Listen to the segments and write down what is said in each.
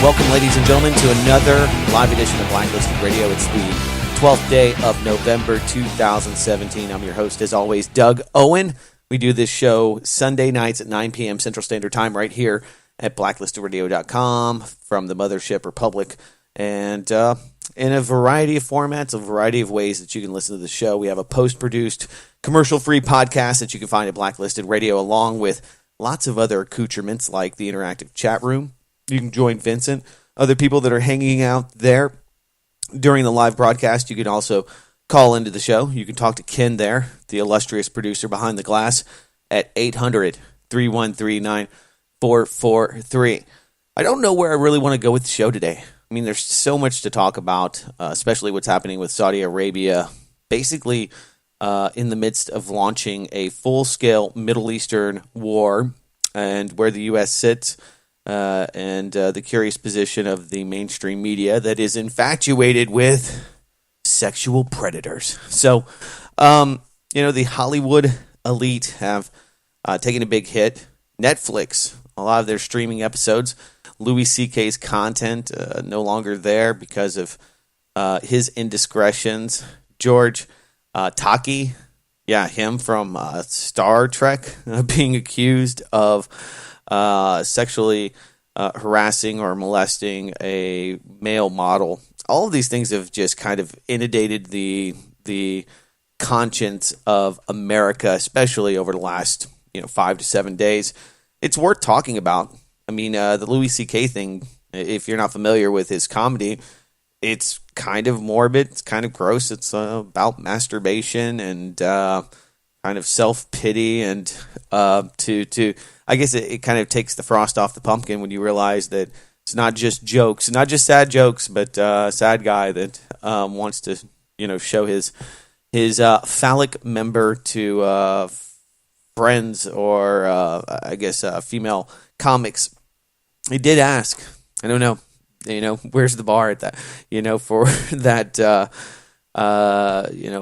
Welcome, ladies and gentlemen, to another live edition of Blacklisted Radio. It's the 12th day of November 2017. I'm your host, as always, Doug Owen. We do this show Sunday nights at 9 p.m. Central Standard Time right here at blacklistedradio.com from the Mothership Republic. And in a variety of formats, a variety of ways that you can listen to the show. We have a post-produced, commercial-free podcast that you can find at Blacklisted Radio, along with lots of other accoutrements like the interactive chat room. You can join Vincent, other people that are hanging out there during the live broadcast. You can also call into the show. You can talk to Ken there, the illustrious producer behind the glass, at 800-313-9443. I don't know where I really want to go with the show today. I mean, there's so much to talk about, especially what's happening with Saudi Arabia, basically in the midst of launching a full-scale Middle Eastern war, and where the U.S. sits, and the curious position of the mainstream media that is infatuated with sexual predators. So, the Hollywood elite have taken a big hit. Netflix, a lot of their streaming episodes, Louis C.K.'s content no longer there because of his indiscretions. George Takei, him from Star Trek, being accused of sexually harassing or molesting a male model. All of these things have just kind of inundated the conscience of America, especially over the last 5 to 7 days. It's worth talking about. I mean, the Louis C.K. thing, if you're not familiar with his comedy, it's kind of morbid. It's kind of gross. It's about masturbation and kind of self-pity, and to I guess it kind of takes the frost off the pumpkin when you realize that it's not just jokes, not just sad jokes, but a sad guy that wants to show his phallic member to friends or female comics. He did ask, I don't know, where's the bar at that, for that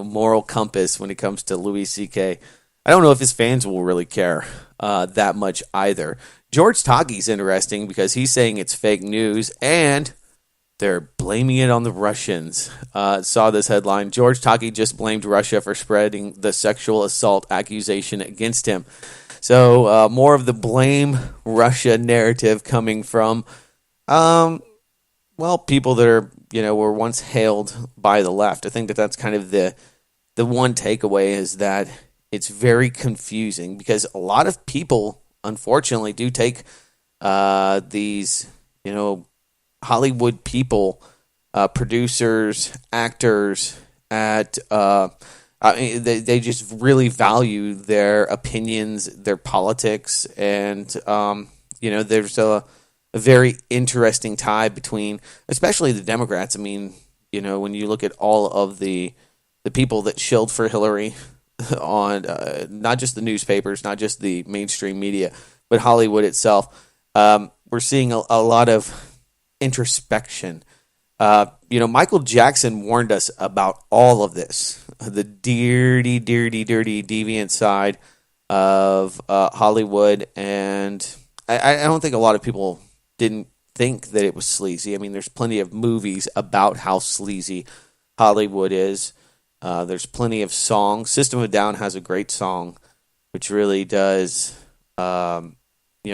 moral compass when it comes to Louis C.K. I don't know if his fans will really care that much either. George Takei's interesting because he's saying it's fake news and they're blaming it on the Russians. Saw this headline. George Takei just blamed Russia for spreading the sexual assault accusation against him. So more of the blame Russia narrative coming from, people that are, were once hailed by the left. I think that's kind of the one takeaway, is that it's very confusing because a lot of people, unfortunately, do take these, Hollywood people, producers, actors, they just really value their opinions, their politics, and there's a very interesting tie between, especially the Democrats. I mean, when you look at all of the people that shilled for Hillary on not just the newspapers, not just the mainstream media, but Hollywood itself, we're seeing a lot of introspection. Michael Jackson warned us about all of this, the dirty, dirty, dirty, deviant side of Hollywood, and I don't think a lot of people didn't think that it was sleazy. I mean, there's plenty of movies about how sleazy Hollywood is. There's plenty of songs. System of a Down has a great song, which really does,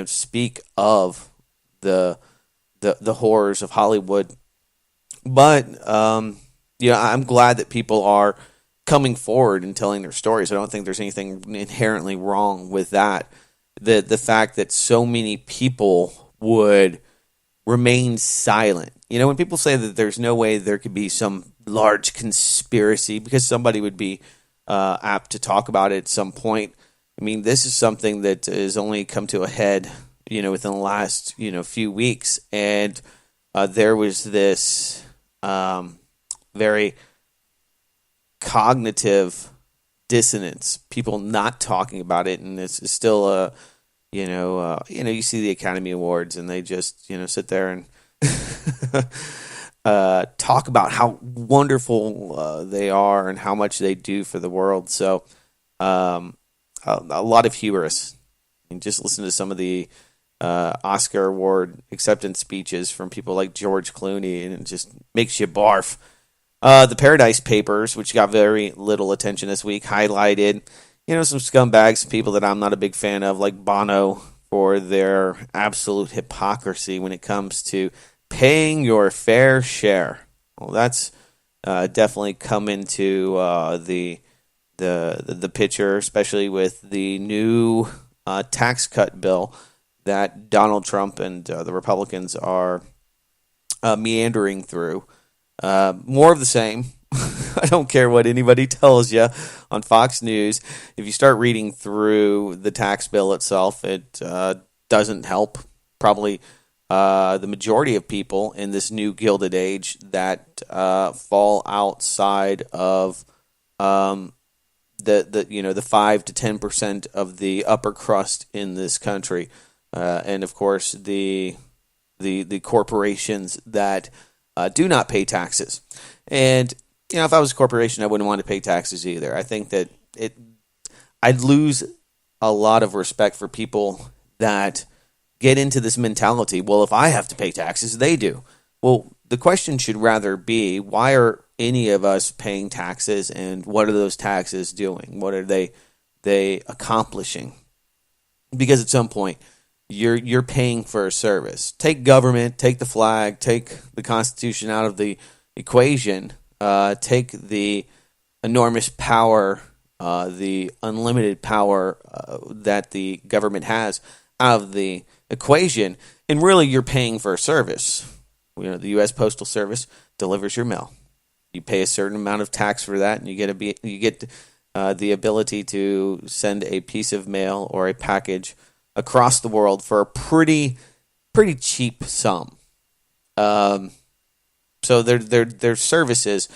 speak of the horrors of Hollywood. But I'm glad that people are coming forward and telling their stories. I don't think there's anything inherently wrong with that. The fact that so many people would remain silent. When people say that there's no way there could be some large conspiracy because somebody would be apt to talk about it at some point. I mean, this is something that has only come to a head, within the last, few weeks. And there was this very cognitive dissonance, people not talking about it. And it's still you see the Academy Awards and they just, sit there and talk about how wonderful they are and how much they do for the world. So a lot of hubris. And just listen to some of the Oscar Award acceptance speeches from people like George Clooney, and it just makes you barf. The Paradise Papers, which got very little attention this week, highlighted, some scumbags, people that I'm not a big fan of, like Bono, for their absolute hypocrisy when it comes to paying your fair share. Well, that's definitely come into the picture, especially with the new tax cut bill that Donald Trump and the Republicans are meandering through. More of the same. I don't care what anybody tells you on Fox News. If you start reading through the tax bill itself, it doesn't help probably the majority of people in this new Gilded Age that fall outside of the 5 to 10% of the upper crust in this country, and of course the corporations that do not pay taxes. And if I was a corporation, I wouldn't want to pay taxes either. I think that I'd lose a lot of respect for people that get into this mentality. Well, if I have to pay taxes, they do. Well, the question should rather be, why are any of us paying taxes, and what are those taxes doing? What are they accomplishing? Because at some point, you're paying for a service. Take government, take the flag, take the Constitution out of the equation, take the enormous power, the unlimited power that the government has out of the equation, and really you're paying for a service. The U.S. Postal Service delivers your mail. You pay a certain amount of tax for that, and you get the ability to send a piece of mail or a package across the world for a pretty cheap sum. So they're services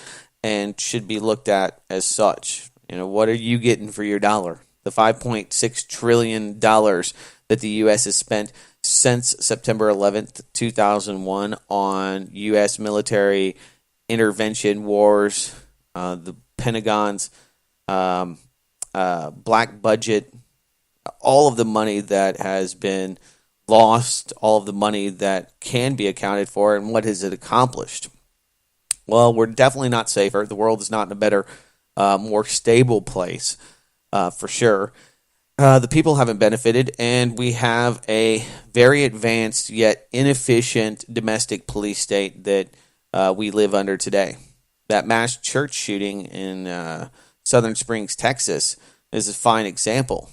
and should be looked at as such. What are you getting for your dollar? The $5.6 trillion that the U.S. has spent since September 11th, 2001 on U.S. military intervention, wars, the Pentagon's black budget, all of the money that has been lost, all of the money that can be accounted for, and what has it accomplished? Well, we're definitely not safer. The world is not in a better, more stable place, for sure. The people haven't benefited, and we have a very advanced yet inefficient domestic police state that we live under today. That mass church shooting in Southern Springs, Texas, is a fine example.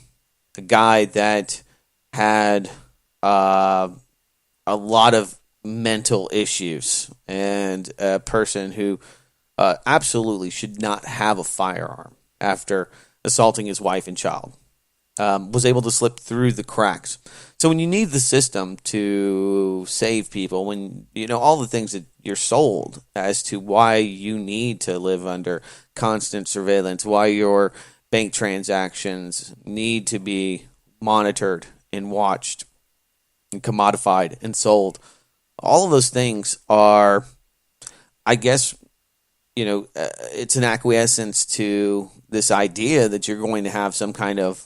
A guy that had a lot of mental issues, and a person who absolutely should not have a firearm after assaulting his wife and child. Was able to slip through the cracks. So when you need the system to save people, when all the things that you're sold as to why you need to live under constant surveillance, why your bank transactions need to be monitored and watched and commodified and sold, all of those things are, I guess, it's an acquiescence to this idea that you're going to have some kind of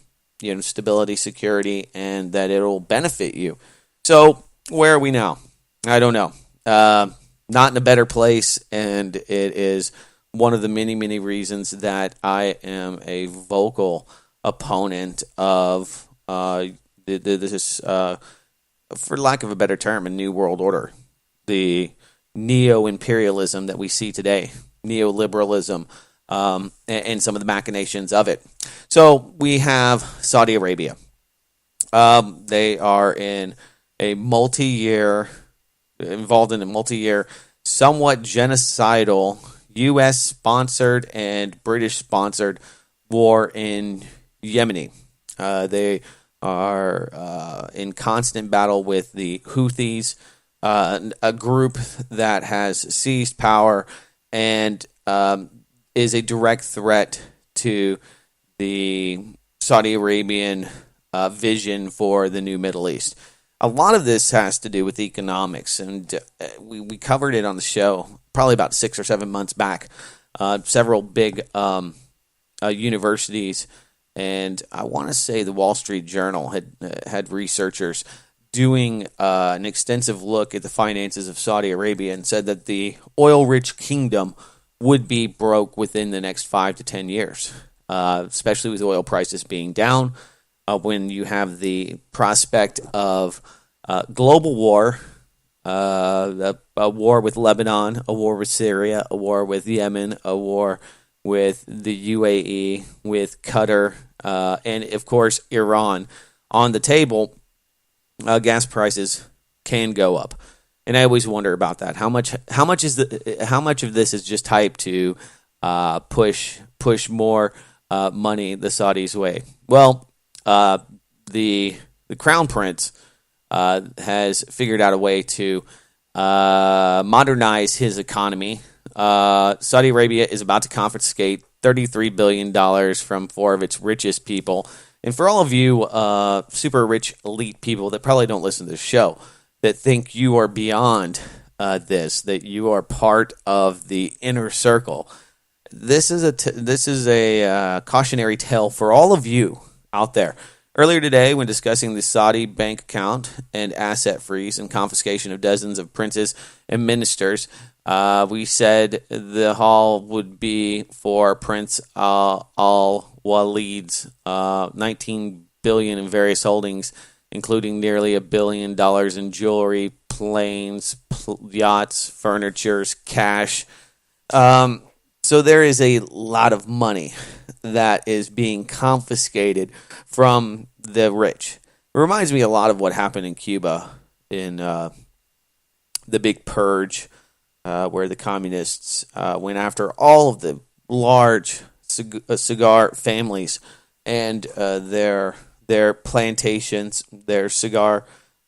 stability, security, and that it'll benefit you. So where are we now? I don't know. Not in a better place, and it is one of the many, many reasons that I am a vocal opponent of this, for lack of a better term, a new world order. The neo-imperialism that we see today, neoliberalism, and some of the machinations of it. So we have Saudi Arabia. They are involved in a multi-year, somewhat genocidal, U.S.-sponsored and British-sponsored war in Yemen. They are in constant battle with the Houthis, a group that has seized power and is a direct threat to the Saudi Arabian vision for the new Middle East. A lot of this has to do with economics, and we covered it on the show probably about 6 or 7 months back. Several big universities, and I want to say the Wall Street Journal had researchers doing an extensive look at the finances of Saudi Arabia and said that the oil-rich kingdom would be broke within the next 5 to 10 years, especially with oil prices being down. When you have the prospect of global war, a war with Lebanon, a war with Syria, a war with Yemen, a war with the UAE, with Qatar, and of course Iran on the table, gas prices can go up. And I always wonder about that. How much of this is just hype to push more money the Saudis' way? Well, the crown prince has figured out a way to modernize his economy. Saudi Arabia is about to confiscate $33 billion from four of its richest people. And for all of you super rich elite people that probably don't listen to this show, that think you are beyond that you are part of the inner circle, this is a cautionary tale for all of you out there. Earlier today, when discussing the Saudi bank account and asset freeze and confiscation of dozens of princes and ministers, we said the haul would be for Prince Al Walid's $19 billion in various holdings, including nearly $1 billion in jewelry, planes, yachts, furnitures, cash. So there is a lot of money that is being confiscated from the rich. It reminds me a lot of what happened in Cuba in the big purge, where the communists went after all of the large cigar families and their plantations, their cigar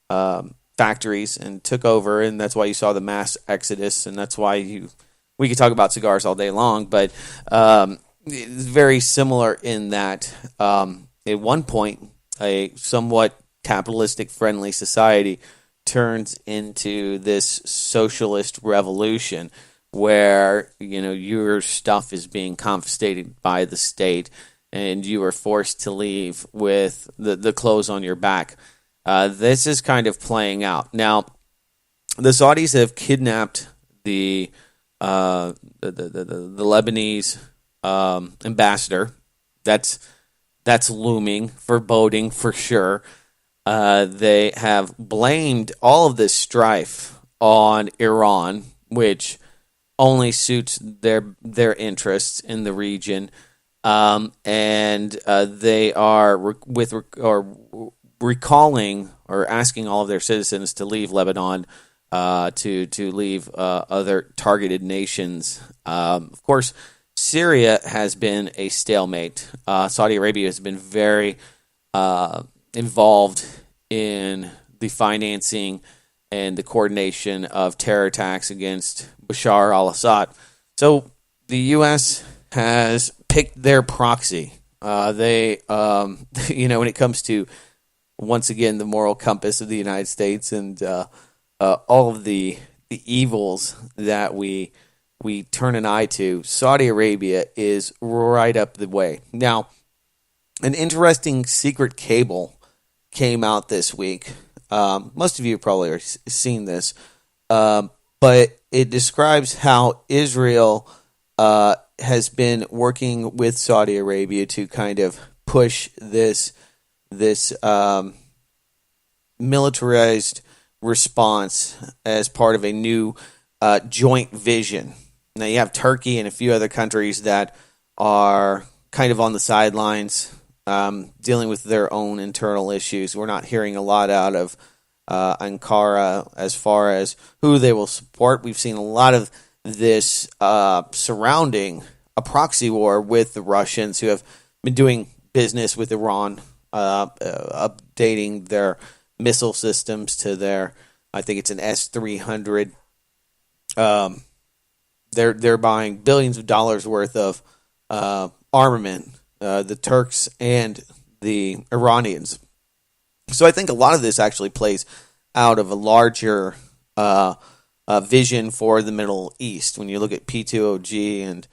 factories, and took over. And that's why you saw the mass exodus, and that's why we could talk about cigars all day long, but it's very similar in that at one point a somewhat capitalistic friendly society turns into this socialist revolution where your stuff is being confiscated by the state and you are forced to leave with the clothes on your back. This is kind of playing out. Now, the Saudis have kidnapped the Lebanese ambassador. That's looming, foreboding for sure. They have blamed all of this strife on Iran, which only suits their interests in the region, and they are recalling or asking all of their citizens to leave Lebanon, to leave other targeted nations. Of course, Syria has been a stalemate. Saudi Arabia has been very involved in the financing and the coordination of terror attacks against Bashar al-Assad. So the U.S. has picked their proxy. When it comes to, once again, the moral compass of the United States and all of the evils that we turn an eye to, Saudi Arabia is right up the way. Now, an interesting secret cable came out this week. Most of you probably have seen this, but it describes how Israel has been working with Saudi Arabia to kind of push this militarized response as part of a new joint vision. Now, you have Turkey and a few other countries that are kind of on the sidelines, dealing with their own internal issues. We're not hearing a lot out of Ankara as far as who they will support. We've seen a lot of this surrounding a proxy war with the Russians, who have been doing business with Iran, updating their missile systems to their, I think it's an S-300. They're buying billions of dollars worth of armament, the Turks and the Iranians. So I think a lot of this actually plays out of a larger vision for the Middle East. When you look at P2OG and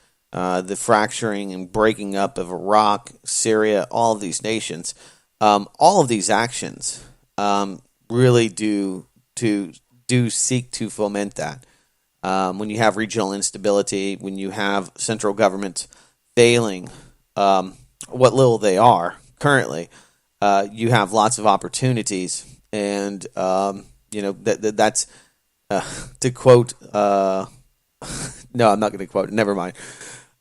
the fracturing and breaking up of Iraq, Syria, all of these nations, all of these actions, really do seek to foment that. When you have regional instability, when you have central governments failing, what little they are currently, you have lots of opportunities, and that's to quote. No, I'm not going to quote. Never mind.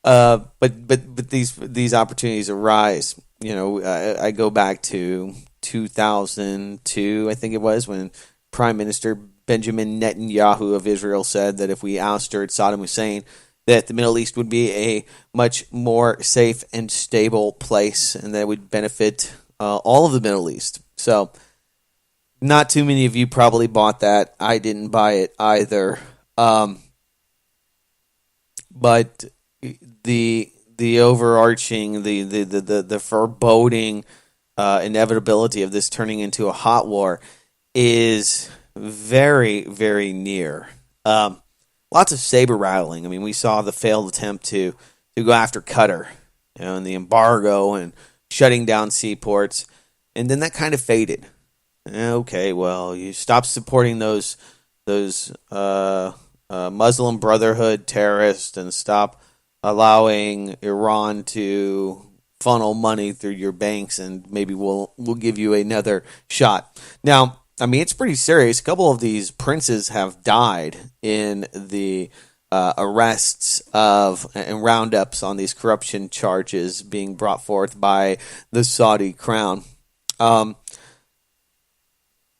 But these opportunities arise. I go back to 2002, I think it was, when Prime Minister Benjamin Netanyahu of Israel said that if we ousted Saddam Hussein, that the Middle East would be a much more safe and stable place, and that would benefit all of the Middle East. So, not too many of you probably bought that. I didn't buy it either. But the overarching, the foreboding inevitability of this turning into a hot war is very, very near. Lots of saber rattling. I mean, we saw the failed attempt to go after Qatar, and the embargo and shutting down seaports, and then that kind of faded. Okay, well, you stop supporting those Muslim Brotherhood terrorists and stop allowing Iran to funnel money through your banks, and maybe we'll give you another shot. Now, I mean, it's pretty serious. A couple of these princes have died in the arrests of and roundups on these corruption charges being brought forth by the Saudi crown.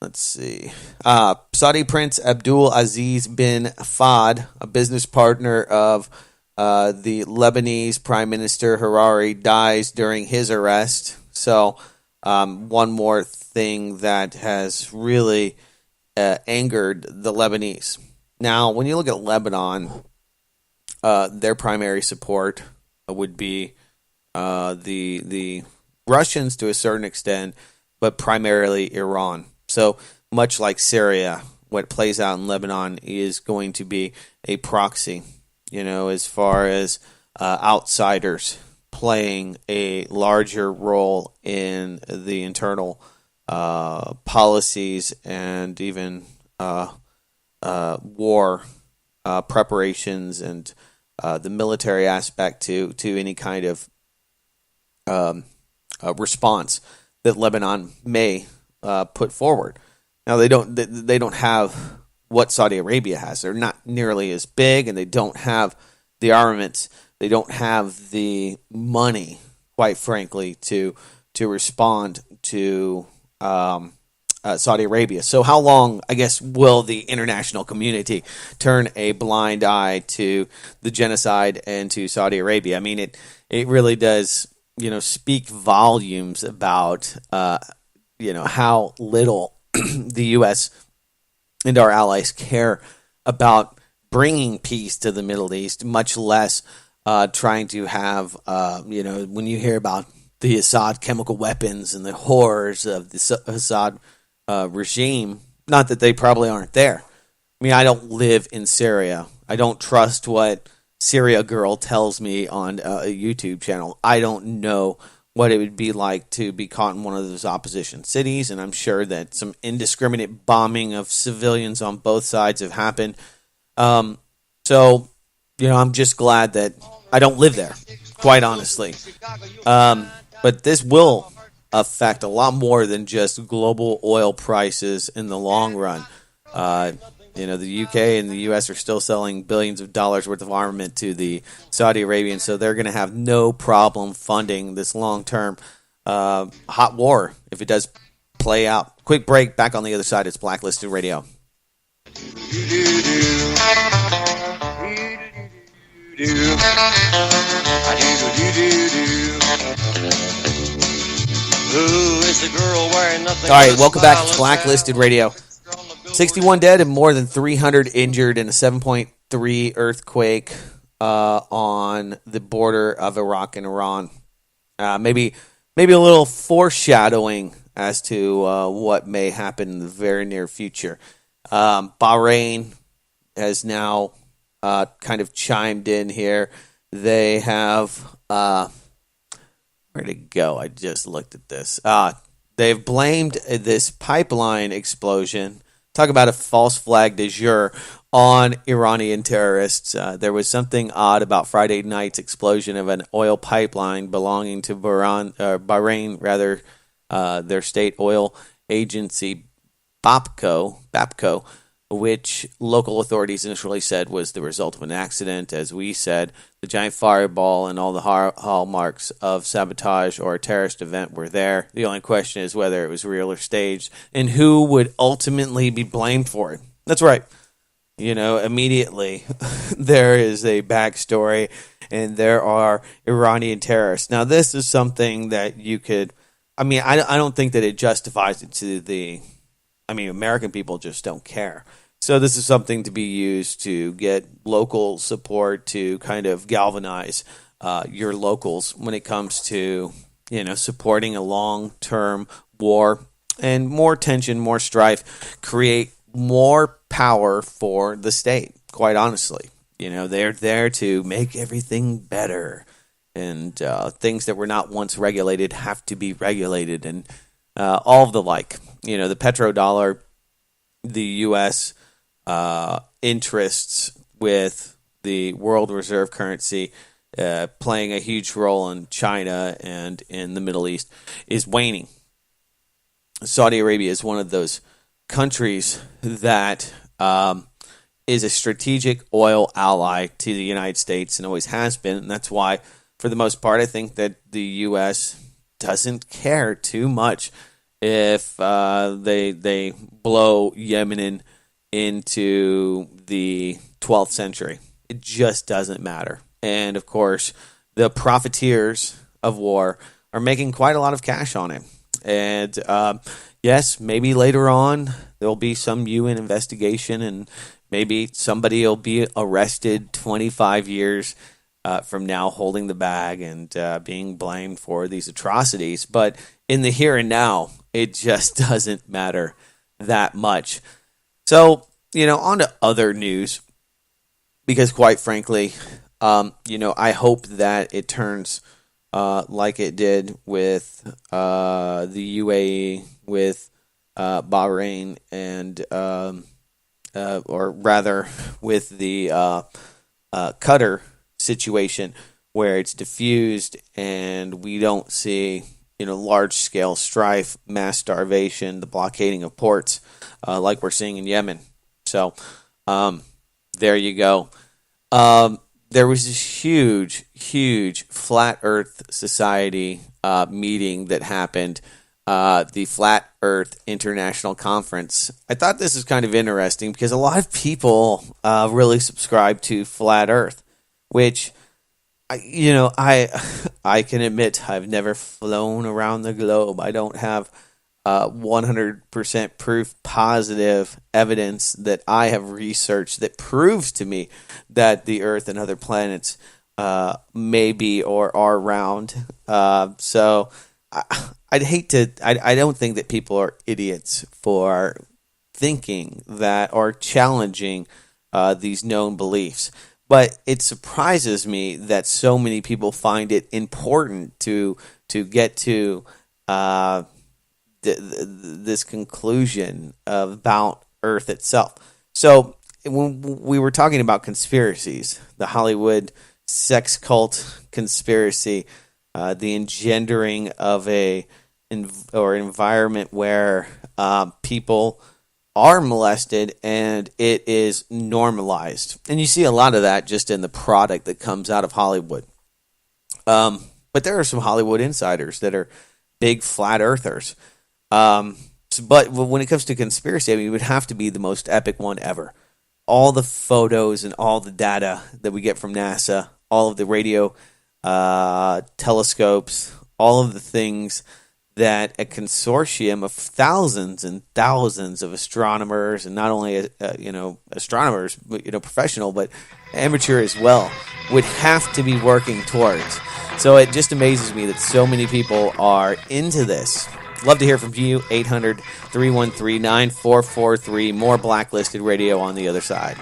Let's see. Saudi Prince Abdul Aziz bin Fahd, a business partner of the Lebanese Prime Minister Hariri, dies during his arrest. So, one more thing that has really angered the Lebanese. Now, when you look at Lebanon, their primary support would be the Russians to a certain extent, but primarily Iran. So much like Syria, what plays out in Lebanon is going to be a proxy, as far as outsiders playing a larger role in the internal policies and even war preparations and the military aspect to any kind of response that Lebanon may put forward. Now they don't have what Saudi Arabia has. They're not nearly as big, and they don't have the armaments. They don't have the money, quite frankly, to respond to Saudi Arabia. So how long, I guess, will the international community turn a blind eye to the genocide and to Saudi Arabia? I mean, it really does, speak volumes about how little the U.S. and our allies care about bringing peace to the Middle East, much less trying to have, when you hear about the Assad chemical weapons and the horrors of the Assad regime, not that they probably aren't there. I mean, I don't live in Syria. I don't trust what Syria Girl tells me on a YouTube channel. I don't know what it would be like to be caught in one of those opposition cities, and I'm sure that some indiscriminate bombing of civilians on both sides have happened. So, I'm just glad that I don't live there, quite honestly. But this will affect a lot more than just global oil prices in the long run. The UK and the US are still selling billions of dollars worth of armament to the Saudi Arabians, so they're going to have no problem funding this long-term hot war if it does play out. Quick break, back on the other side. It's Blacklisted Radio. All right, welcome back to Blacklisted Radio. 61 dead and more than 300 injured in a 7.3 earthquake on the border of Iraq and Iran. Maybe a little foreshadowing as to what may happen in the very near future. Bahrain has now kind of chimed in here. They have where'd it go? I just looked at this. They've blamed this pipeline explosion. Talk about a false flag de jour on Iranian terrorists. There was something odd about Friday night's explosion of an oil pipeline belonging to Bahrain, their state oil agency, BAPCO, which local authorities initially said was the result of an accident. As we said, the giant fireball and all the hallmarks of sabotage or a terrorist event were there. The only question is whether it was real or staged, and who would ultimately be blamed for it. That's right. Immediately there is a backstory, and there are Iranian terrorists. Now, this is something that you could, I don't think that it justifies it to American people just don't care. So this is something to be used to get local support to kind of galvanize your locals when it comes to, supporting a long-term war, and more tension, more strife, create more power for the state, quite honestly. They're there to make everything better, and things that were not once regulated have to be regulated, and all of the like. The petrodollar, the U.S. Interests with the world reserve currency playing a huge role in China and in the Middle East is waning. Saudi Arabia is one of those countries that is a strategic oil ally to the United States and always has been, and that's why, for the most part, I think that the U.S. doesn't care too much if they blow Yemen into the 12th century. It just doesn't matter. And, of course, the profiteers of war are making quite a lot of cash on it. And, yes, maybe later on there'll be some UN investigation, and maybe somebody will be arrested 25 years from now holding the bag and being blamed for these atrocities. But in the here and now, it just doesn't matter that much. So, on to other news, because quite frankly, I hope that it turns like it did with the UAE, with Bahrain, and or rather with the Qatar situation, where it's diffused and we don't see large-scale strife, mass starvation, the blockading of ports, like we're seeing in Yemen. So, there you go. There was this huge Flat Earth Society meeting that happened, the Flat Earth International Conference. I thought this was kind of interesting because a lot of people really subscribe to Flat Earth, which I can admit I've never flown around the globe. I don't have 100% proof positive evidence that I have researched that proves to me that the Earth and other planets may be or are round. So I'd hate to. I don't think that people are idiots for thinking that or challenging these known beliefs. But it surprises me that so many people find it important to get to this conclusion about Earth itself. So when we were talking about conspiracies, the Hollywood sex cult conspiracy, the engendering of environment where people are molested and it is normalized. And you see a lot of that just in the product that comes out of Hollywood. But there are some Hollywood insiders that are big flat earthers. But when it comes to conspiracy, it would have to be the most epic one ever. All the photos and all the data that we get from NASA, all of the radio telescopes, all of the things that a consortium of thousands and thousands of astronomers, and not only astronomers, professional, but amateur as well, would have to be working towards. So it just amazes me that so many people are into this. Love to hear from you. 800-313-9443. More Blacklisted Radio on the other side.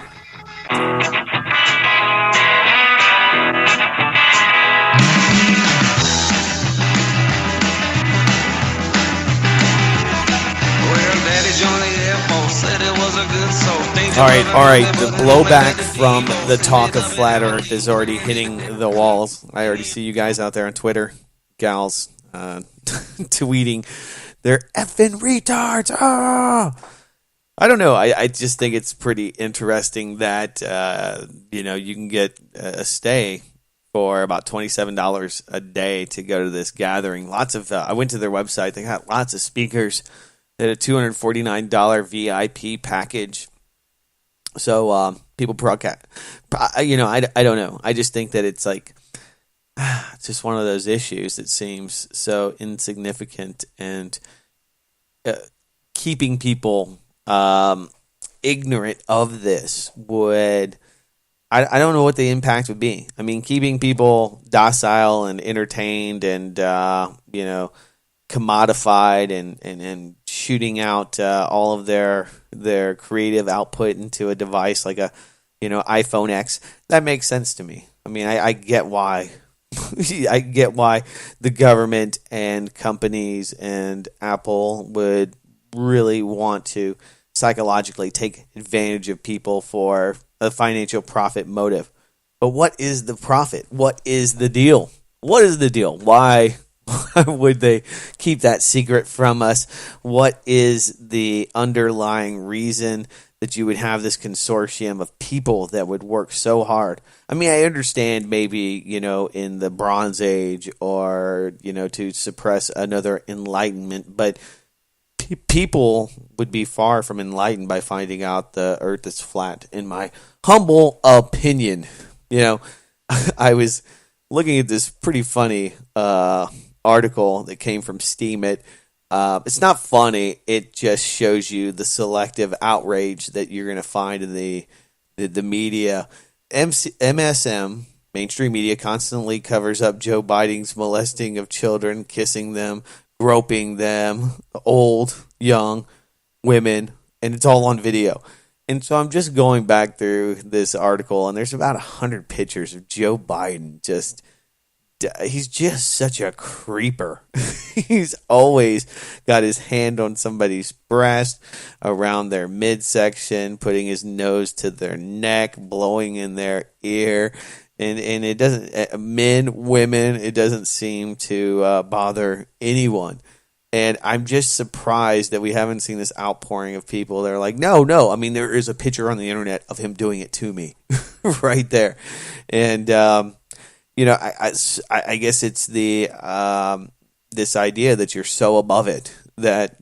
All right. The blowback from the talk of flat Earth is already hitting the walls. I already see you guys out there on Twitter, gals, tweeting, they're effing retards. Ah! I don't know. I just think it's pretty interesting that you can get a stay for about $27 a day to go to this gathering. Lots of I went to their website. They got lots of speakers. They had a $249 VIP package. So people broadcast. I don't know. I just think that it's like it's just one of those issues that seems so insignificant and keeping people ignorant of this would. I don't know what the impact would be. I mean, keeping people docile and entertained and commodified and shooting out all of their creative output into a device like a iPhone X, that makes sense to me. I mean, I get why. I get why the government and companies and Apple would really want to psychologically take advantage of people for a financial profit motive. But what is the profit? What is the deal? What is the deal? Why would they keep that secret from us? What is the underlying reason that you would have this consortium of people that would work so hard? I mean, I understand maybe, in the Bronze Age or, to suppress another enlightenment, but people would be far from enlightened by finding out the earth is flat, in my humble opinion. I was looking at this pretty funny article that came from Steam It. It's not funny. It just shows you the selective outrage that you're going to find in the media. MSM, mainstream media, constantly covers up Joe Biden's molesting of children, kissing them, groping them, old, young, women, and it's all on video. And so I'm just going back through this article, and there's about 100 pictures of Joe Biden he's just such a creeper. He's always got his hand on somebody's breast, around their midsection, putting his nose to their neck, blowing in their ear. And it doesn't, men, women, it doesn't seem to bother anyone. And I'm just surprised that we haven't seen this outpouring of people that are like, no. I mean, there is a picture on the internet of him doing it to me right there. And, I guess it's the this idea that you're so above it that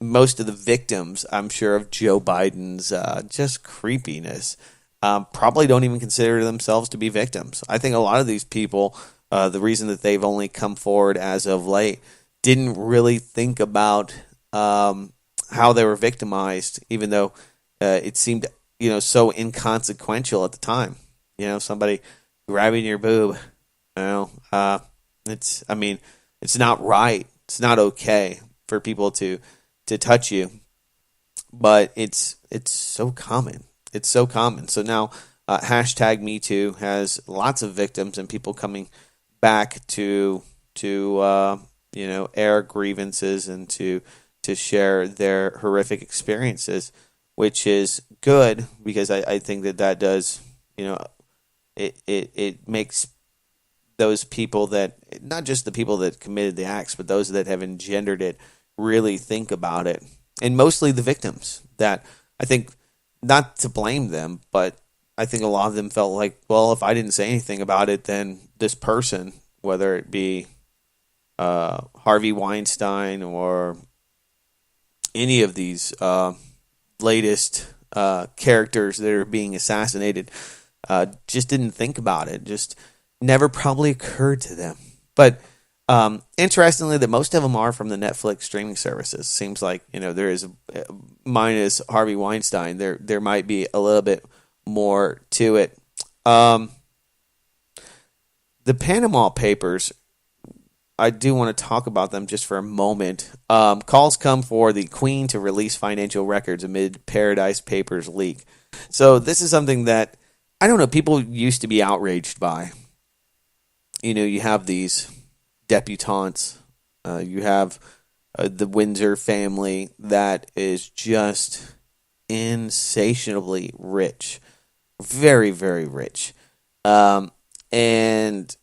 most of the victims, I'm sure, of Joe Biden's just creepiness probably don't even consider themselves to be victims. I think a lot of these people, the reason that they've only come forward as of late, didn't really think about how they were victimized, even though it seemed so inconsequential at the time. Somebody grabbing your boob, it's not right. It's not okay for people to touch you, but it's so common. It's so common. So now hashtag Me Too has lots of victims and people coming back to air grievances and to share their horrific experiences, which is good because I think that does, it makes those people that, not just the people that committed the acts, but those that have engendered it, really think about it. And mostly the victims that, I think, not to blame them, but I think a lot of them felt like, well, if I didn't say anything about it, then this person, whether it be Harvey Weinstein or any of these latest characters that are being assassinated, just didn't think about it. Just never probably occurred to them. But interestingly, that most of them are from the Netflix streaming services. Seems like there is minus Harvey Weinstein. There might be a little bit more to it. The Panama Papers, I do want to talk about them just for a moment. Calls come for the Queen to release financial records amid Paradise Papers leak. So this is something that, I don't know, people used to be outraged by. You have these debutantes. You have the Windsor family that is just insatiably rich, very, very rich. Um, and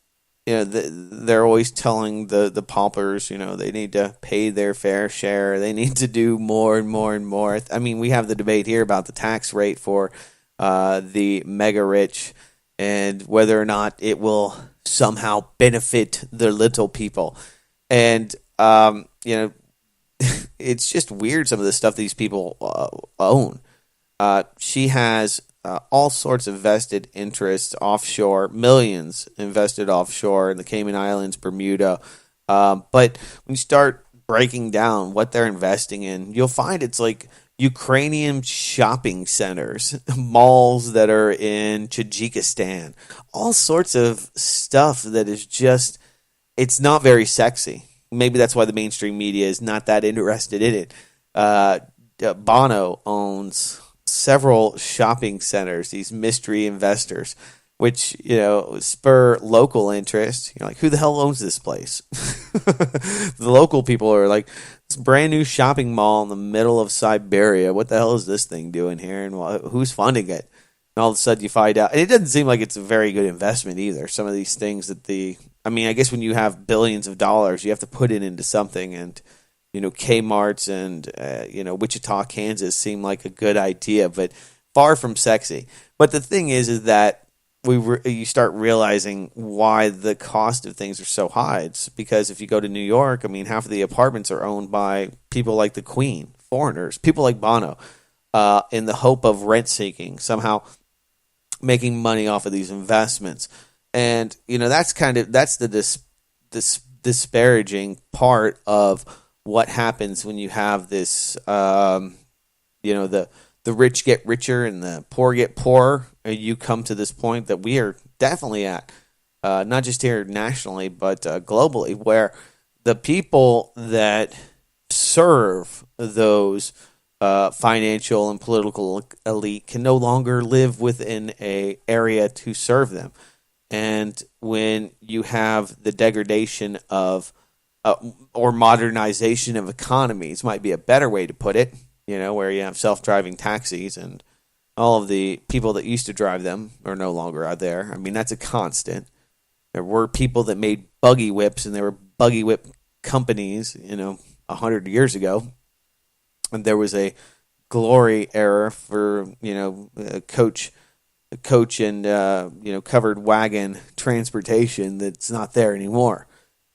they're always telling the paupers, they need to pay their fair share. They need to do more and more and more. I mean, we have the debate here about the tax rate for the mega rich and whether or not it will somehow benefit the little people. And it's just weird, some of the stuff these people own. She has all sorts of vested interests offshore, millions invested offshore in the Cayman Islands, Bermuda. But when you start breaking down what they're investing in, you'll find it's like Ukrainian shopping centers, malls that are in Tajikistan, all sorts of stuff that is just, it's not very sexy. Maybe that's why the mainstream media is not that interested in it. Bono owns several shopping centers, these mystery investors, which, spur local interest. You're like, who the hell owns this place? The local people are like, this brand new shopping mall in the middle of Siberia. What the hell is this thing doing here? And who's funding it? And all of a sudden you find out. And it doesn't seem like it's a very good investment either. Some of these things I guess when you have billions of dollars, you have to put it into something. And, Kmart's and, Wichita, Kansas seem like a good idea, but far from sexy. But the thing is that you start realizing why the cost of things are so high. It's because if you go to New York, half of the apartments are owned by people like the Queen, foreigners, people like Bono, in the hope of rent seeking, somehow making money off of these investments. And, that's the disparaging part of what happens when you have this, the rich get richer and the poor get poorer. You come to this point that we are definitely at, not just here nationally, but globally, where the people that serve those financial and political elite can no longer live within an area to serve them. And when you have the degradation of or modernization of economies, might be a better way to put it, where you have self-driving taxis and all of the people that used to drive them are no longer out there. That's a constant. There were people that made buggy whips, and there were buggy whip companies, 100 years ago. And there was a glory era for, coach and, covered wagon transportation that's not there anymore.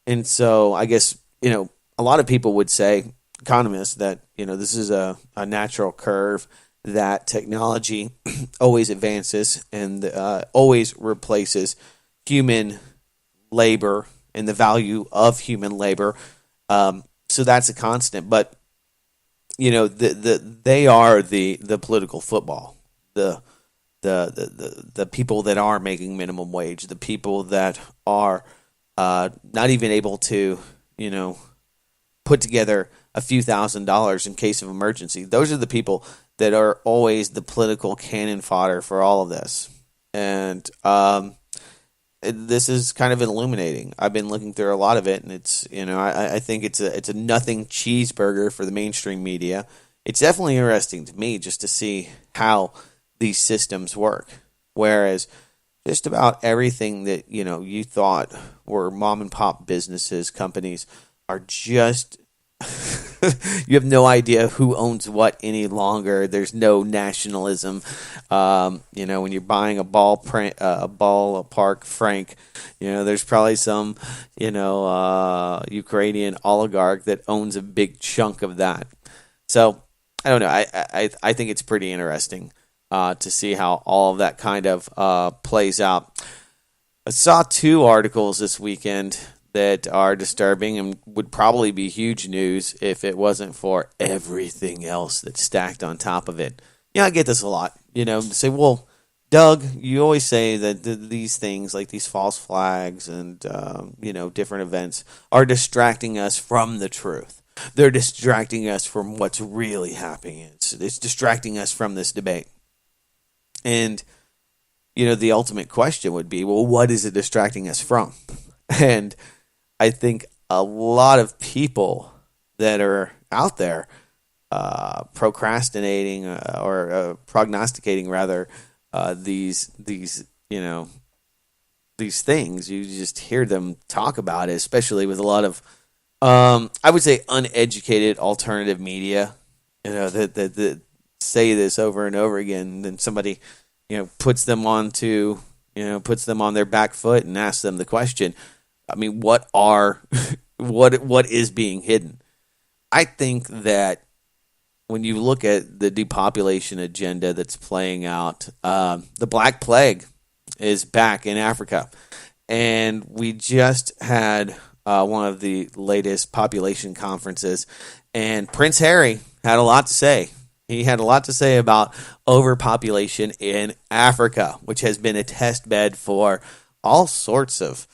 And so I guess, a lot of people would say, economists, that, this is a natural curve, that technology always advances and always replaces human labor and the value of human labor. So that's a constant. But, they are the political football, the people that are making minimum wage, the people that are not even able to, put together a few $1,000s in case of emergency. Those are the people that are always the political cannon fodder for all of this. And this is kind of illuminating. I've been looking through a lot of it, and it's, I think it's a nothing cheeseburger for the mainstream media. It's definitely interesting to me just to see how these systems work. Whereas just about everything that, you thought were mom and pop businesses, companies, are just you have no idea who owns what any longer. There's no nationalism. When you're buying a ballpark Frank, there's probably some, Ukrainian oligarch that owns a big chunk of that. So I don't know. I think it's pretty interesting to see how all of that kind of plays out. I saw 2 articles this weekend that are disturbing and would probably be huge news if it wasn't for everything else that's stacked on top of it. I get this a lot. Say, well, Doug, you always say that these things, like these false flags and, different events, are distracting us from the truth. They're distracting us from what's really happening. It's distracting us from this debate. And, the ultimate question would be, well, what is it distracting us from? And I think a lot of people that are out there procrastinating or prognosticating rather these these things. You just hear them talk about it, especially with a lot of I would say uneducated alternative media. That say this over and over again. And then somebody puts them puts them on their back foot and asks them the question. I mean, what are what is being hidden? I think that when you look at the depopulation agenda that's playing out, the Black Plague is back in Africa. And we just had one of the latest population conferences, and Prince Harry had a lot to say. He had a lot to say about overpopulation in Africa, which has been a test bed for all sorts of,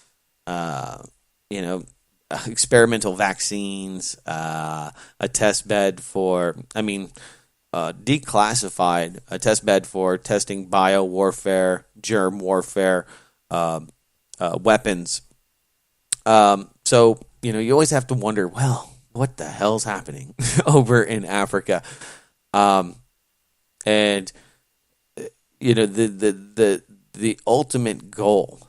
experimental vaccines, a test bed for, declassified, a test bed for testing bio warfare, germ warfare, weapons. So, you always have to wonder, well, what the hell's happening over in Africa? And the ultimate goal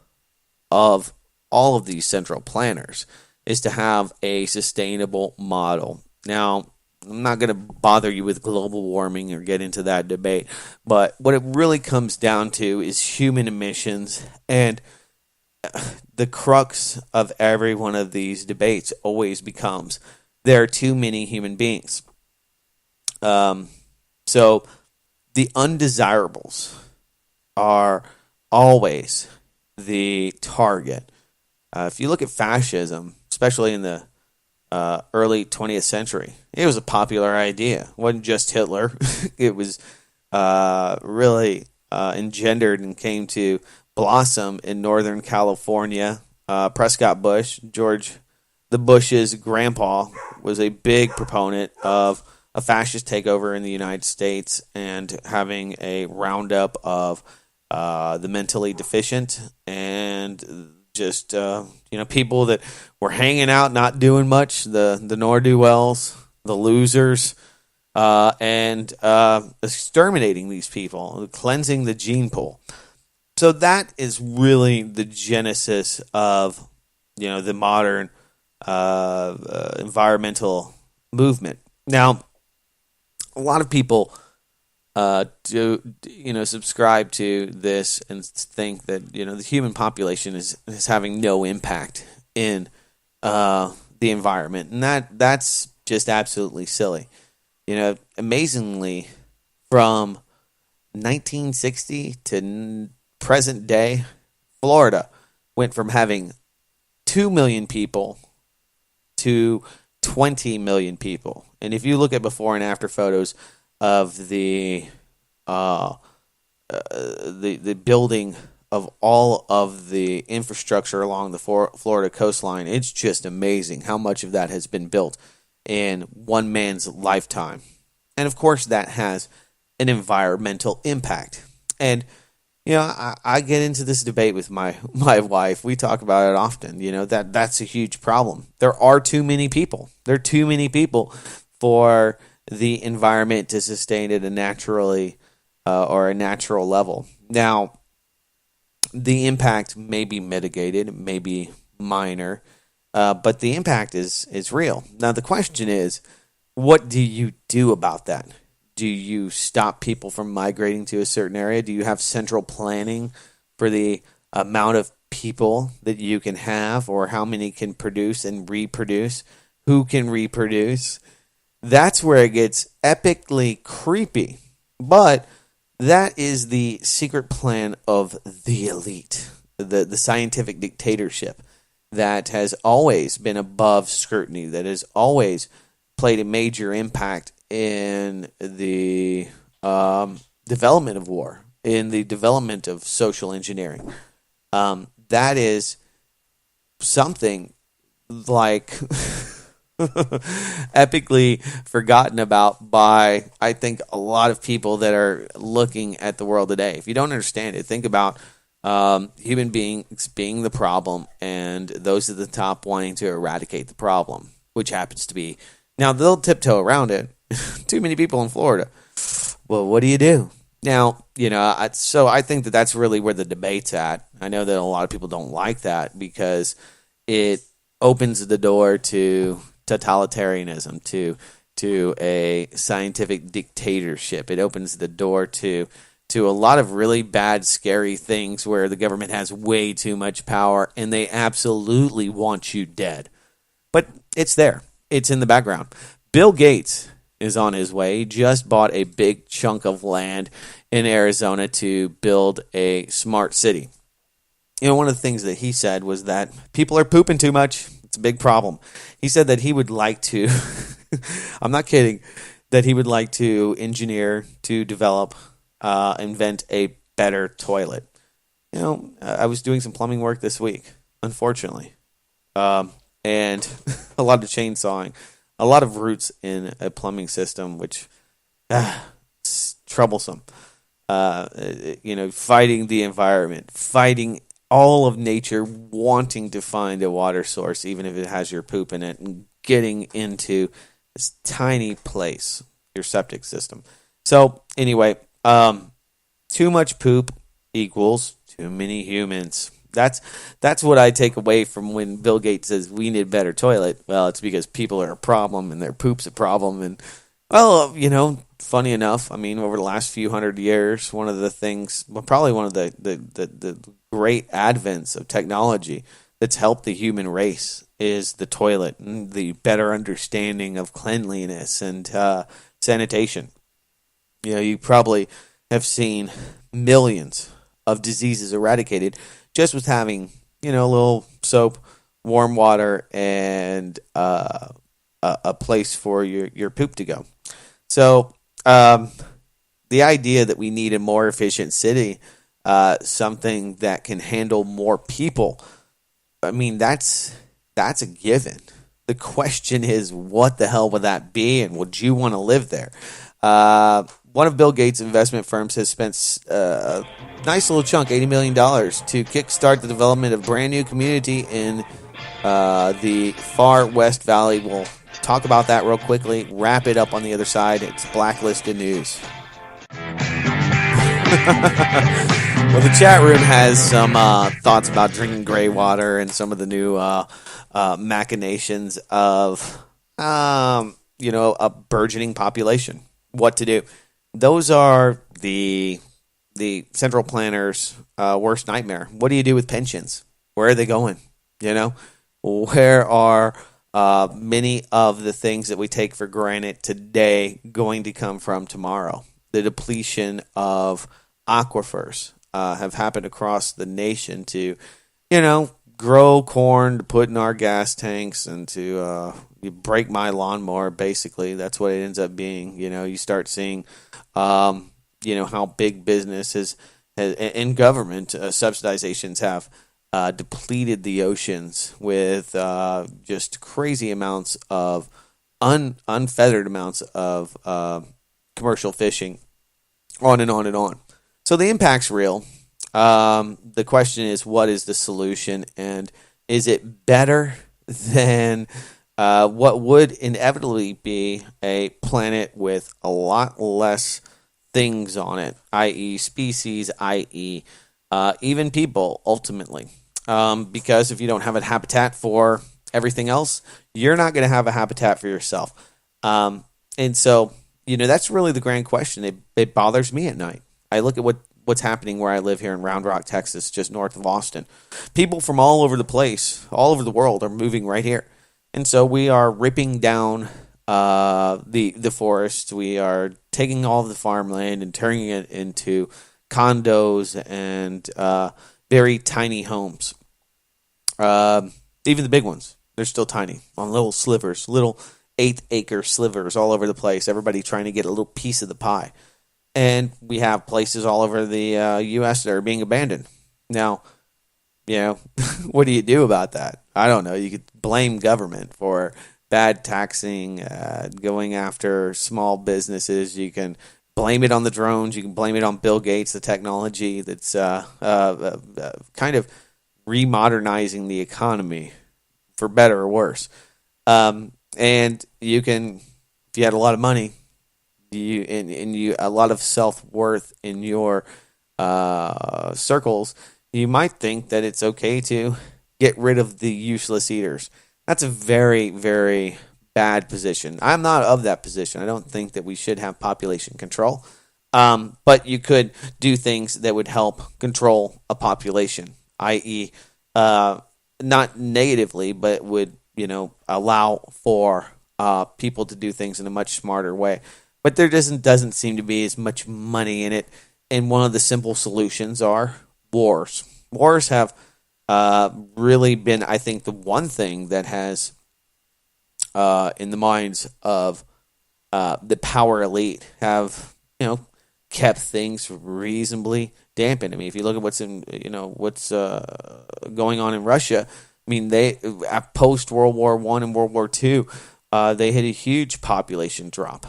of all of these central planners is to have a sustainable model. Now, I'm not going to bother you with global warming or get into that debate, but what it really comes down to is human emissions, and the crux of every one of these debates always becomes there are too many human beings. So the undesirables are always the target. If you look at fascism, especially in the early 20th century, it was a popular idea. It wasn't just Hitler. It was really engendered and came to blossom in Northern California. Prescott Bush, George the Bush's grandpa, was a big proponent of a fascist takeover in the United States and having a roundup of the mentally deficient and just people that were hanging out, not doing much, the ne'er-do-wells, the losers, and exterminating these people, cleansing the gene pool. So that is really the genesis of the modern environmental movement. Now, a lot of people do subscribe to this and think that the human population is having no impact in the environment, and that's just absolutely silly. Amazingly, from 1960 to present day, Florida went from having 2 million people to 20 million people. And if you look at before and after photos of the building of all of the infrastructure along the Florida coastline, it's just amazing how much of that has been built in one man's lifetime. And of course that has an environmental impact. And I get into this debate with my wife. We talk about it often. That's a huge problem. There are too many people. There are too many people for the environment to sustain at a naturally or a natural level. Now, the impact may be mitigated, may be minor, but the impact is real. Now, the question is, what do you do about that? Do you stop people from migrating to a certain area? Do you have central planning for the amount of people that you can have, or how many can produce and reproduce? Who can reproduce? That's where it gets epically creepy. But that is the secret plan of the elite, the scientific dictatorship that has always been above scrutiny, that has always played a major impact in the development of war, in the development of social engineering. That is something like epically forgotten about by, I think, a lot of people that are looking at the world today. If you don't understand it, think about human beings being the problem and those at the top wanting to eradicate the problem, which happens to be. Now, they'll tiptoe around it. Too many people in Florida. Well, what do you do? Now, so I think that that's really where the debate's at. I know that a lot of people don't like that because it opens the door to totalitarianism, to a scientific dictatorship. It opens the door to a lot of really bad, scary things where the government has way too much power and they absolutely want you dead. But it's there. It's in the background. Bill Gates is on his way. He just bought a big chunk of land in Arizona to build a smart city. One of the things that he said was that people are pooping too much. It's a big problem. He said that he would like to, I'm not kidding, that he would like to engineer, to develop, invent a better toilet. I was doing some plumbing work this week, unfortunately. And a lot of chainsawing, a lot of roots in a plumbing system, which it's troublesome. Fighting the environment, fighting all of nature, wanting to find a water source, even if it has your poop in it, and getting into this tiny place, your septic system. So anyway, too much poop equals too many humans. That's what I take away from when Bill Gates says we need a better toilet. Well, it's because people are a problem and their poop's a problem. And, well, funny enough, over the last few hundred years, one of the things, probably one of the great advents of technology that's helped the human race is the toilet and the better understanding of cleanliness and sanitation. You probably have seen millions of diseases eradicated just with having, a little soap, warm water, and a place for your poop to go. So the idea that we need a more efficient city, something that can handle more people, that's a given. The question is, what the hell would that be, and would you want to live there? One of Bill Gates' investment firms has spent a nice little chunk, $80 million, to kickstart the development of a brand new community in the far West Valley. We'll talk about that real quickly, wrap it up on the other side. It's Blacklisted News. Well, the chat room has some thoughts about drinking gray water and some of the new machinations of, a burgeoning population. What to do? Those are the central planner's worst nightmare. What do you do with pensions? Where are they going? Where are many of the things that we take for granted today going to come from tomorrow? The depletion of aquifers have happened across the nation to, grow corn to put in our gas tanks and to you break my lawnmower. Basically, that's what it ends up being. You start seeing, how big business has in government subsidizations have depleted the oceans with just crazy amounts of unfettered amounts of commercial fishing, on and on and on. So the impact's real. The question is, what is the solution, and is it better than what would inevitably be a planet with a lot less things on it, i.e. species, i.e. Even people, ultimately? Because if you don't have a habitat for everything else, you're not going to have a habitat for yourself. And so, that's really the grand question. It bothers me at night. I look at what's happening where I live here in Round Rock, Texas, just north of Austin. People from all over the place, all over the world, are moving right here. And so we are ripping down the forest. We are taking all of the farmland and turning it into condos and very tiny homes. Even the big ones, they're still tiny, on little slivers, little 8-acre slivers all over the place. Everybody trying to get a little piece of the pie. And we have places all over the U.S. that are being abandoned. Now, what do you do about that? I don't know. You could blame government for bad taxing, going after small businesses. You can blame it on the drones. You can blame it on Bill Gates, the technology that's kind of remodernizing the economy, for better or worse. And you can, if you had a lot of money, you a lot of self-worth in your circles, you might think that it's okay to get rid of the useless eaters. That's a very, very bad position. I'm not of that position. I don't think that we should have population control. But you could do things that would help control a population, i.e., not negatively, but would allow for people to do things in a much smarter way. But there doesn't seem to be as much money in it. And one of the simple solutions are wars. Wars have really been, I think, the one thing that has, in the minds of the power elite, have kept things reasonably dampened. I mean, if you look at what's going on in Russia, I mean, they post World War I and World War II, they had a huge population drop.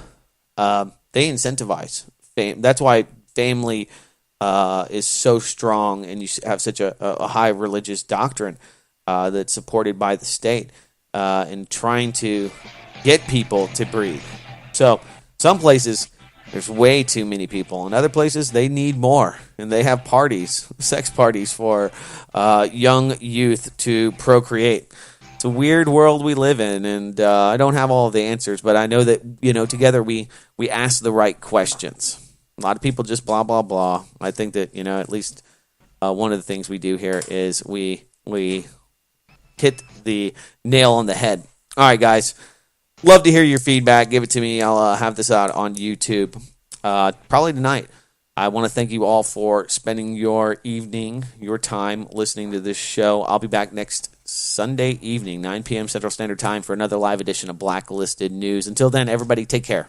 They incentivize fame. That's why family is so strong, and you have such a high religious doctrine that's supported by the state in trying to get people to breed. So some places there's way too many people. In other places, they need more, and they have parties, sex parties for young youth to procreate. It's a weird world we live in, and I don't have all of the answers, but I know that together we ask the right questions. A lot of people just blah blah blah. I think that at least one of the things we do here is we hit the nail on the head. All right, guys. Love to hear your feedback. Give it to me. I'll have this out on YouTube probably tonight. I want to thank you all for spending your evening, your time listening to this show. I'll be back next Sunday evening, 9 p.m. Central Standard Time for another live edition of Blacklisted News. Until then, everybody take care.